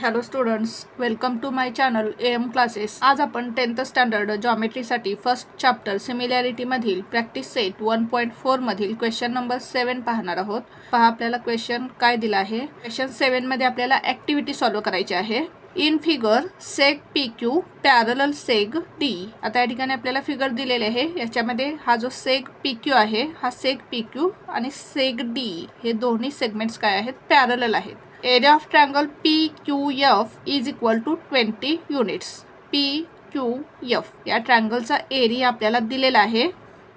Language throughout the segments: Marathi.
Hello students, welcome to my channel AM classes. आज आपण 10th स्टँडर्ड जॉमेट्रीसाठी फर्स्ट चॅप्टर सिमिलॅरिटीमधील प्रॅक्टिस सेट 1.4 मधील क्वेश्चन नंबर 7 पाहणार आहोत. पहा आपल्याला क्वेश्चन काय दिला आहे. क्वेश्चन 7 मध्ये आपल्याला ॲक्टिव्हिटी सॉल्व करायची आहे. In figure seg PQ parallel seg D. आता या ठिकाणी आपल्याला फिगर दिलेले आहे. याच्यामध्ये हा जो सेग PQ आहे, हा सेग PQ आणि सेग D हे दोन्ही सेगमेंट्स काय आहेत, पॅरलल आहेत. Area of triangle PQF is equal to 20 units. PQF या ट्रायंगलचा एरिया आपल्याला दिलेला आहे.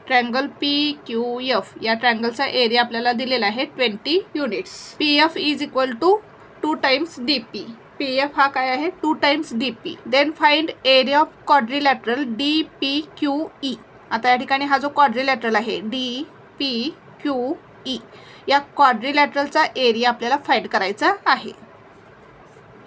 ट्रायंगल PQF या ट्रायंगलचा एरिया आपल्याला दिलेला आहे 20 units. PF is equal to 2 times DP. PF हा काय आहे, 2 times DP. Then find area of quadrilateral DPQE. आता या ठिकाणी हा जो क्वाड्रिलॅटरल आहे DPQE या क्वाड्रिलॅटरलचा एरिया आपल्याला फाइंड करायचा आहे.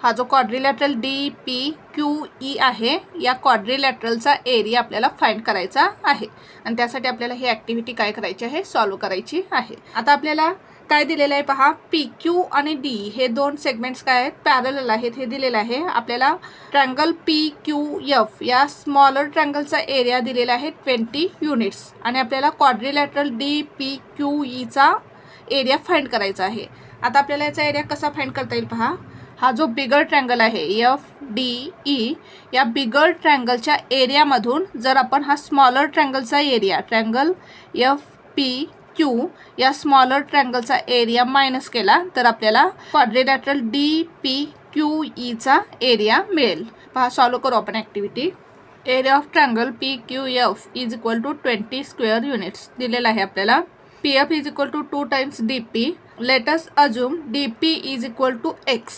हा जो क्वाड्रिलॅटरल DPQE आहे, या क्वाड्रिलॅटरलचा एरिया आपल्याला फाइंड करायचा आहे आणि त्यासाठी आपल्याला ही ॲक्टिव्हिटी काय करायची आहे, सॉल्व करायची आहे. आता आपल्याला काय दिलेलं आहे पहा, PQ आणि D हे दोन सेगमेंट्स काय आहेत, पॅरलल आहेत हे दिलेलं आहे. आपल्याला ट्रायंगल PQF या स्मॉलर ट्रायंगलचा एरिया दिलेला आहे 20 युनिट्स आणि आपल्याला क्वाड्रिलॅटरल DPQEचा एरिया फाइंड करायचा आहे. आता आपल्याला याचा एरिया कसा फाइंड करता येईल पहा. हा जो बिगर ट्रायंगल आहे FDE या बिगर ट्रायंगलच्या एरियामधून जर आपण हा स्मॉलर ट्रायंगलचा एरिया ट्रायंगल FPQ या स्मॉलर ट्रायंगलचा एरिया मायनस केला तर आपल्याला क्वाड्रिलॅटरल DPQEचा एरिया मिळेल. पहा सॉल्व करू आपण activity. Area of triangle PQF is equal to 20 square units दिलेला आहे आपल्याला. PF is equal to 2 times DP. Let us assume DP is equal to X.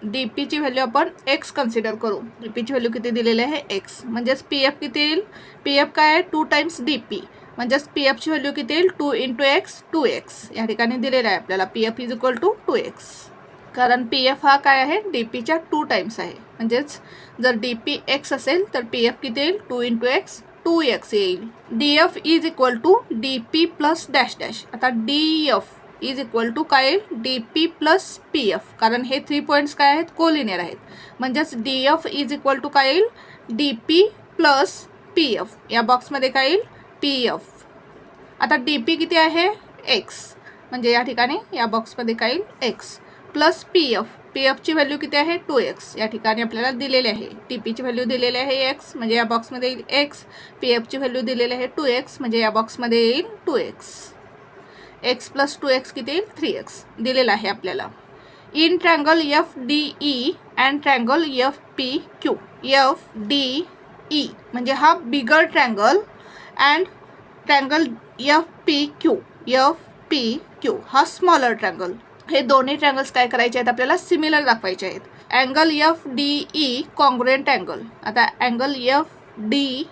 DP ची व्हॅल्यू आपण X कन्सिडर करू. DP ची व्हॅल्यू किती दिलेली आहे, X. म्हणजेच PF किती येईल, PF काय आहे 2 टाइम्स DP. म्हणजेच PF ची व्हॅल्यू किती येईल 2 इंटू X 2X. या ठिकाणी दिलेला आहे आपल्याला PF is equal to 2X. कारण PF हा काय आहे, DP च्या 2 टाइम्स आहे. म्हणजेच जर DP X असेल तर PF किती येईल 2 इंटू X 2X येईल. DF is equal to DP plus dash dash. आता DF इज इक्वल टू काय येईल, DP प्लस PF. कारण हे 3 पॉईंट्स काय आहेत, कोलिनियर आहेत. म्हणजेच DF इज इक्वल टू काय येईल, DP प्लस PF. या बॉक्समध्ये काय येईल, PF. आता DP किती आहे, X. म्हणजे या ठिकाणी या बॉक्समध्ये काय येईल, X प्लस PF. PF ची व्हॅल्यू किती आहे 2X. या ठिकाणी आपल्याला दिलेली आहे. DP ची व्हॅल्यू दिलेली आहे X म्हणजे या बॉक्समध्ये येईल X. PF ची व्हॅल्यू दिलेली आहे 2X म्हणजे या बॉक्समध्ये येईल 2X. X प्लस 2X किती येईल 3X दिलेला आहे आपल्याला. In triangle FDE and triangle FPQ. FDE म्हणजे हा बिगर ट्रायंगल अँड ट्रायंगल FPQ हा स्मॉलर ट्रायंगल. हे दोन्ही ट्रायंगल्स काय करायचे आहेत, आपल्याला सिमिलर दाखवायचे आहेत. Angle FDE congruent angle. आता अँगल FDE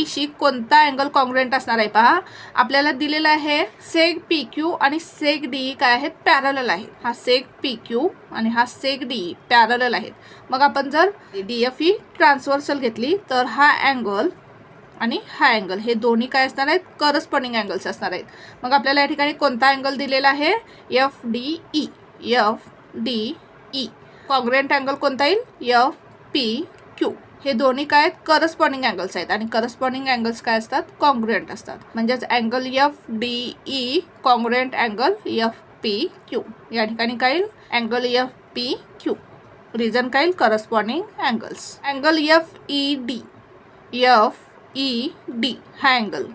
शी कोणता अँगल कॉन्ग्रुएंट असणार आहे पहा. आपल्याला दिलेला आहे सेग PQ आणि सेग DE काय आहेत, पॅरलल आहेत. हा सेग PQ आणि हा सेग DE पॅरलल आहेत. मग आपण जर DF ट्रान्सव्हर्सल घेतली तर हा अँगल आणि हा अँगल हे दोन्ही काय असणार आहेत, करस्पॉन्डिंग अँगल्स असणार आहेत. मग आपल्याला या ठिकाणी कोणता अँगल दिलेला आहे, FDE. FDE कॉन्ग्रुएंट अँगल कोणता येईल, FPQ. हे दोन्ही काय आहेत, करस्पॉन्डिंग अँगल्स आहेत आणि करस्पॉन्डिंग अँगल्स काय असतात, कॉन्ग्रुएंट असतात. म्हणजेच angle FDE congruent angle FPQ. या ठिकाणी काय येईल, अँगल FPQ. रिझन काय येईल, corresponding angles. Angle FED. FED हा अँगल.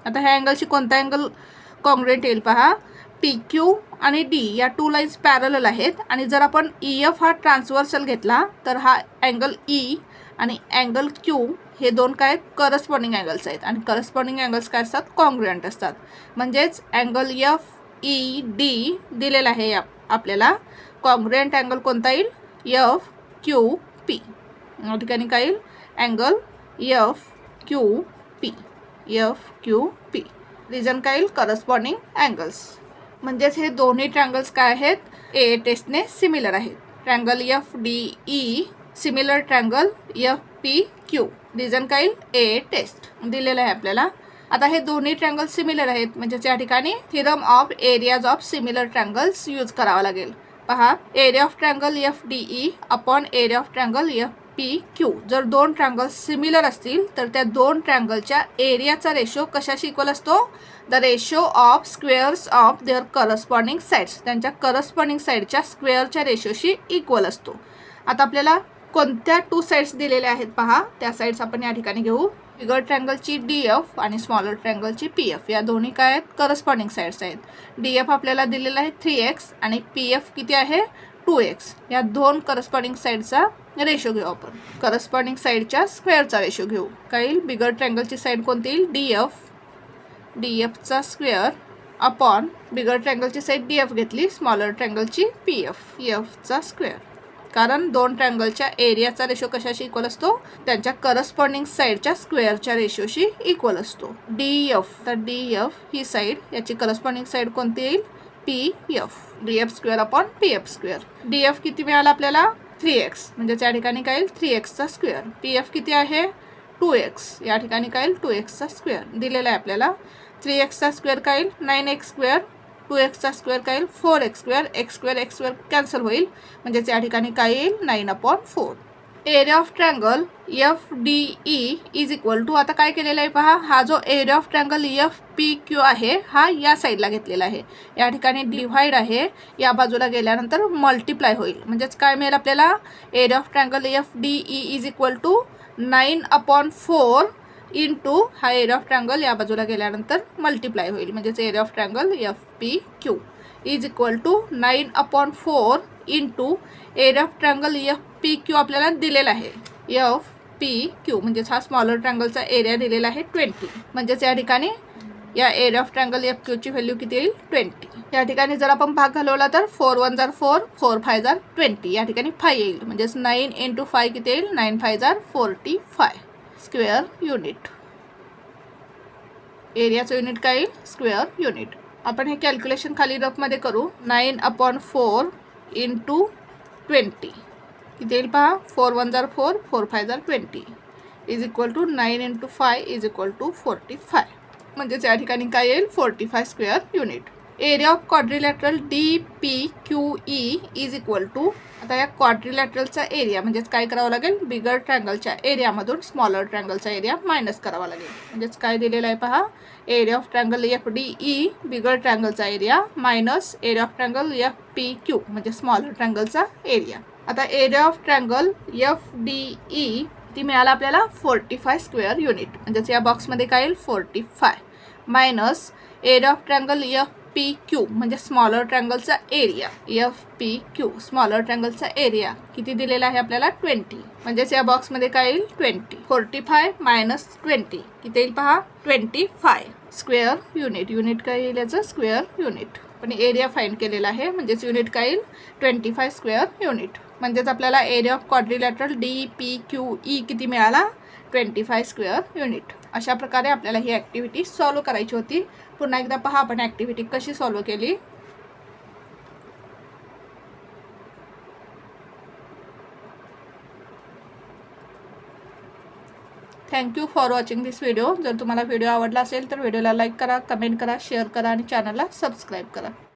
आता ह्या अँगलशी कोणता अँगल कॉन्ग्रुएंट येईल पहा. PQ आणि D या 2 लाईन्स पॅरलल आहेत आणि जर आपण EF हा ट्रान्सव्हर्सल घेतला तर हा अँगल E आणि अँगल Q हे दोन काय करस्पॉन्डिंग अँगल्स आहेत आणि करस्पॉन्डिंग अँगल्स काय असतात, कॉन्ग्रुएंट असतात. म्हणजेच अँगल FED दिलेला आहे आपल्याला. कॉन्ग्रुएंट अँगल कोणता येईल, FQP. या ठिकाणी काय येईल, अँगल FQP. रिझन काय येईल, करस्पॉन्डिंग अँगल्स. म्हणजेच हे दोन्ही ट्रायंगल्स काय आहेत, AA टेस्टने सिमिलर आहेत. Triangle FDE similar triangle FPQ. Reason काय येईल, AA टेस्ट दिलेलं आहे आपल्याला. आता हे दोन्ही ट्रायंगल्स सिमिलर आहेत म्हणजेच या ठिकाणी theorem of areas of similar triangles use करावा लागेल. पहा area of triangle FDE upon area of triangle FPQ. जर दोन ट्रायंगल सिमिलर असतील तर त्या दोन ट्रायंगलच्या एरियाचा रेशो कशाशी इक्वल असतो? The ratio of squares of their corresponding sides. त्यांच्या करस्पॉन्डिंग साइडच्या स्क्वेअरच्या रेशोशी इक्वल असतो. आता आपल्याला कोणत्या 2 साइड्स दिलेल्या आहेत पहा, त्या साइड्स आपण या ठिकाणी घेऊ. बिगर ट्रायंगलची DF आणि स्मॉलर ट्रायंगलची PF. या दोन्ही काय आहेत? करस्पॉन्डिंग साइड्स आहेत. DF आपल्याला दिलेला आहे 3x आणि PF किती आहे? 2x. या दोन करस्पॉन्डिंग साइडचा रेशो घेऊ आपण. करस्पॉन्डिंग साइडच्या स्क्वेअरचा रेशो घेऊ. काय येईल? बिगर ट्रायंगलची साइड कोणती येईल? DFचा स्क्वेअर अपॉन बिगर ट्रायंगलची साइड DF घेतली, स्मॉलर ट्रायंगलची PFचा स्क्वेअर. कारण दोन ट्रायंगलच्या एरियाचा रेशो कशाशी इक्वल असतो? त्यांच्या करस्पॉन्डिंग साइडच्या स्क्वेअरच्या रेशोशी इक्वल असतो. DF, तर DF ही साइड, याची करस्पॉन्डिंग साइड कोणती येईल? PF. DF square upon PF square. DF किती मिळाला आपल्याला? 3x. म्हणजे त्या ठिकाणी काय येईल? 3xचा स्क्वेअर. PF किती आहे? 2x. या ठिकाणी काय येईल? 2xचा स्क्वेअर दिलेला आहे आपल्याला. 3xचा स्क्वेअर काय येईल? 9x square. 2xचा स्क्वेअर काय येईल? 4x square. x square cancel होईल. म्हणजेच या ठिकाणी काय येईल? 9/4. Area of triangle FDE is equal to, आता काय केलेलं आहे पहा, हा जो एरिया ऑफ ट्रायंगल FPQ आहे हा या साईडला घेतलेला आहे. या ठिकाणी डिव्हाइड आहे, या बाजूला गेल्यानंतर मल्टिप्लाय होईल. म्हणजेच काय मिळेल आपल्याला? Area of triangle FDE is equal to 9/4 into हा एरिया ऑफ ट्रायंगल या बाजूला गेल्यानंतर मल्टिप्लाय होईल. म्हणजेच area of triangle FPQ is equal to 9/4 into area of triangle FPQ आपल्याला दिलेला आहे. FPQ म्हणजेच हा स्मॉलर ट्रायंगलचा एरिया दिलेला आहे 20. म्हणजेच या ठिकाणी या एरिया ऑफ ट्रायंगल FQची व्हॅल्यू किती येईल? 20. या ठिकाणी जर आपण भाग घालवला तर 4 1 जार 4, 4 5 जार 20. या ठिकाणी 5 येईल. म्हणजेच 9 × 5 किती येईल? 9 5 जार 45 स्क्वेअर युनिट. एरियाचं युनिट काय येईल? Square unit. आपण हे कॅल्क्युलेशन खाली रफमध्ये करू. 9/4 इंटू 20 किती येईल पहा? 4 1 जार 4, 4 5 जार 20 is equal to 9 × 5 is equal to 45. म्हणजेच या ठिकाणी काय येईल? 45 square unit. Area of quadrilateral DPQE is equal to, आता या क्वाड्रिलॅटरलचा एरिया म्हणजेच काय करावं लागेल? बिगर ट्रायंगलच्या एरियामधून स्मॉलर ट्रायंगलचा एरिया मायनस करावा लागेल. म्हणजेच काय दिलेलं आहे पहा, area of triangle FDE bigger ट्रायंगलचा area minus area of triangle FPQ म्हणजे स्मॉलर ट्रायंगलचा एरिया. आता एरिया ऑफ ट्रायंगल FDE ती मिळाला आपल्याला 45 स्क्वेअर युनिट. म्हणजेच या बॉक्समध्ये काय येईल? 45 minus area of triangle FPQ म्हणजे स्मॉलर ट्रायंगलचा एरिया. FPQ स्मॉलर ट्रायंगलचा एरिया किती दिलेला आहे आपल्याला? 20. म्हणजेच या बॉक्समध्ये काय येईल? 20. 45 मायनस 20 किती येईल पहा? 25 स्क्वेअर युनिट. युनिट काय येईल याचं? Square unit. पण एरिया फाइंड केलेला आहे म्हणजेच युनिट काय येईल? 25 स्क्वेअर युनिट. म्हणजेच आपल्याला एरिया ऑफ क्वाड्रिलॅटरल DPQE किती मिळाला? 25 स्क्वेअर युनिट. अशा प्रकारे आपल्याला ही ॲक्टिव्हिटी सॉल्व करायची होती. पुन्हा एकदा पहा आपण ॲक्टिव्हिटी कशी सॉल्व केली. Thank you for watching this video. जर तुम्हाला व्हिडिओ आवडला असेल तर व्हिडिओला लाईक करा, कमेंट करा, शेअर करा आणि चॅनलला सबस्क्राईब करा.